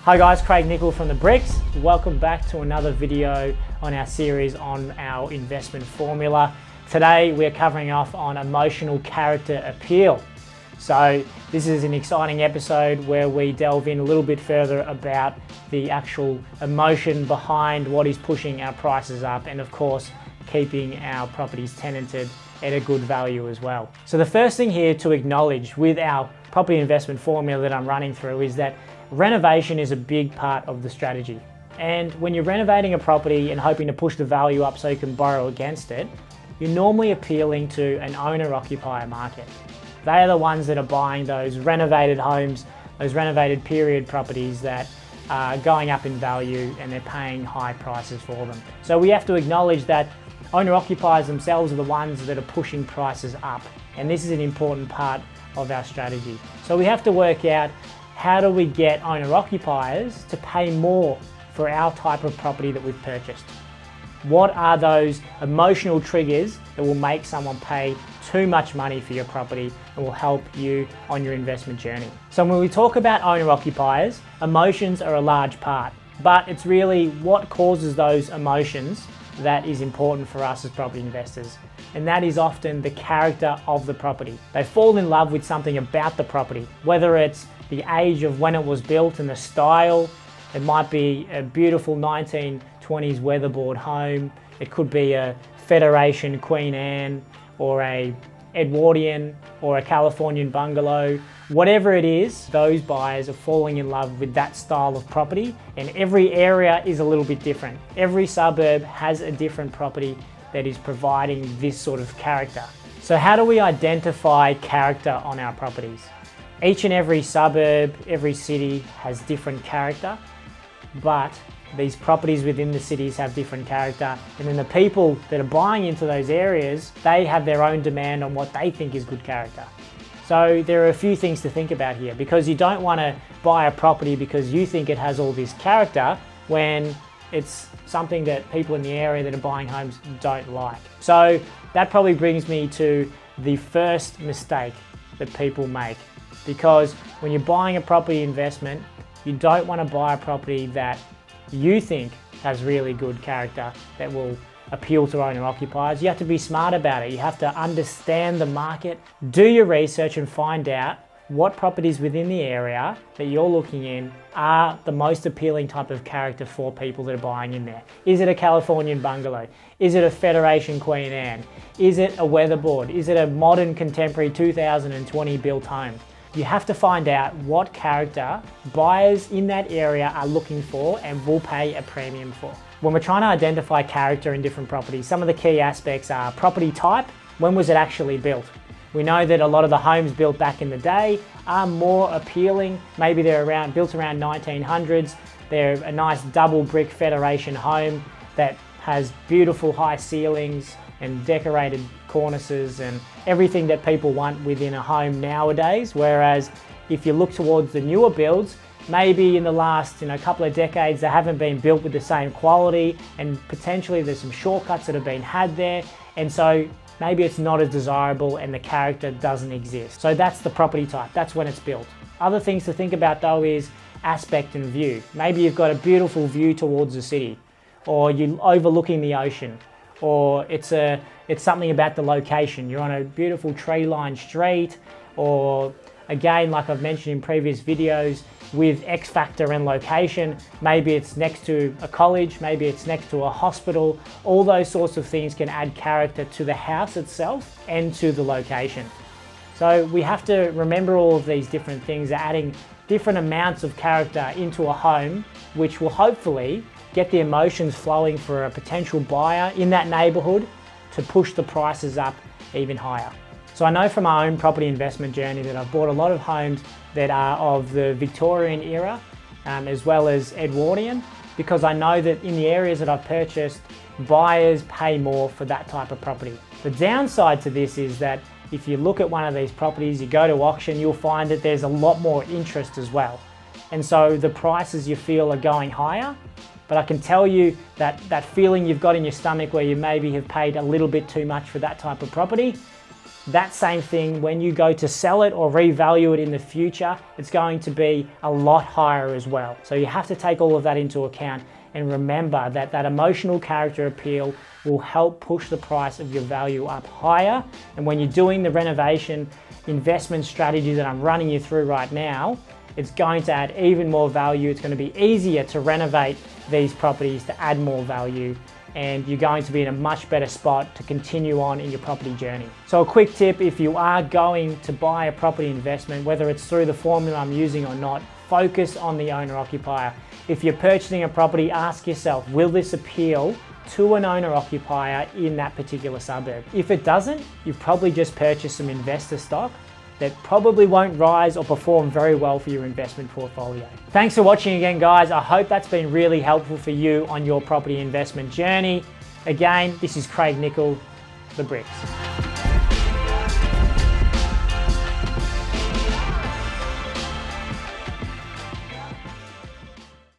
Hi guys, Craig Nicol from The Bricks. Welcome back to another video on our series on our investment formula. Today we're covering off on emotional character appeal. So this is an exciting episode where we delve in a little bit further about the actual emotion behind what is pushing our prices up and of course keeping our properties tenanted at a good value as well. So the first thing here to acknowledge with our property investment formula that I'm running through is that renovation is a big part of the strategy. And when you're renovating a property and hoping to push the value up so you can borrow against it, you're normally appealing to an owner-occupier market. They are the ones that are buying those renovated homes, those renovated period properties that are going up in value and they're paying high prices for them. So we have to acknowledge that owner-occupiers themselves are the ones that are pushing prices up. And this is an important part of our strategy. So we have to work out, how do we get owner-occupiers to pay more for our type of property that we've purchased? What are those emotional triggers that will make someone pay too much money for your property and will help you on your investment journey? So when we talk about owner-occupiers, emotions are a large part, but it's really what causes those emotions that is important for us as property investors. And that is often the character of the property. They fall in love with something about the property, whether it's the age of when it was built and the style. It might be a beautiful 1920s weatherboard home. It could be a Federation Queen Anne or a Edwardian or a Californian bungalow. Whatever it is, those buyers are falling in love with that style of property, and every area is a little bit different. Every suburb has a different property that is providing this sort of character. So how do we identify character on our properties? Each and every suburb, every city has different character, but these properties within the cities have different character. And then the people that are buying into those areas, they have their own demand on what they think is good character. So there are a few things to think about here, because you don't want to buy a property because you think it has all this character when it's something that people in the area that are buying homes don't like. So that probably brings me to the first mistake that people make. Because when you're buying a property investment, you don't want to buy a property that you think has really good character that will appeal to owner-occupiers. You have to be smart about it. You have to understand the market, do your research and find out what properties within the area that you're looking in are the most appealing type of character for people that are buying in there. Is it a Californian bungalow? Is it a Federation Queen Anne? Is it a weatherboard? Is it a modern contemporary 2020 built home? You have to find out what character buyers in that area are looking for and will pay a premium for. When we're trying to identify character in different properties, some of the key aspects are property type. When was it actually built? We know that a lot of the homes built back in the day are more appealing. Maybe they're built around 1900s. They're a nice double brick Federation home that has beautiful high ceilings and decorated cornices and everything that people want within a home nowadays. Whereas if you look towards the newer builds, maybe in the last couple of decades, they haven't been built with the same quality, and potentially there's some shortcuts that have been had there. And so maybe it's not as desirable and the character doesn't exist. So that's the property type, that's when it's built. Other things to think about though is aspect and view. Maybe you've got a beautiful view towards the city, or you're overlooking the ocean, or it's something about the location. You're on a beautiful tree-lined street, or again, like I've mentioned in previous videos, with X factor and location, maybe it's next to a college, maybe it's next to a hospital. All those sorts of things can add character to the house itself and to the location. So we have to remember all of these different things, adding different amounts of character into a home, which will hopefully get the emotions flowing for a potential buyer in that neighborhood to push the prices up even higher. So I know from my own property investment journey that I've bought a lot of homes that are of the Victorian era as well as Edwardian, because I know that in the areas that I've purchased, buyers pay more for that type of property. The downside to this is that if you look at one of these properties, you go to auction, you'll find that there's a lot more interest as well. And so the prices you feel are going higher. But I can tell you that that feeling you've got in your stomach where you maybe have paid a little bit too much for that type of property, that same thing, when you go to sell it or revalue it in the future, it's going to be a lot higher as well. So you have to take all of that into account and remember that that emotional character appeal will help push the price of your value up higher. And when you're doing the renovation investment strategy that I'm running you through right now, it's going to add even more value. It's going to be easier to renovate these properties to add more value, and you're going to be in a much better spot to continue on in your property journey. So a quick tip, if you are going to buy a property investment, whether it's through the formula I'm using or not, focus on the owner-occupier. If you're purchasing a property, ask yourself, will this appeal to an owner-occupier in that particular suburb? If it doesn't, you've probably just purchased some investor stock that probably won't rise or perform very well for your investment portfolio. Thanks for watching again, guys. I hope that's been really helpful for you on your property investment journey. Again, this is Craig Nicol, The Bricks.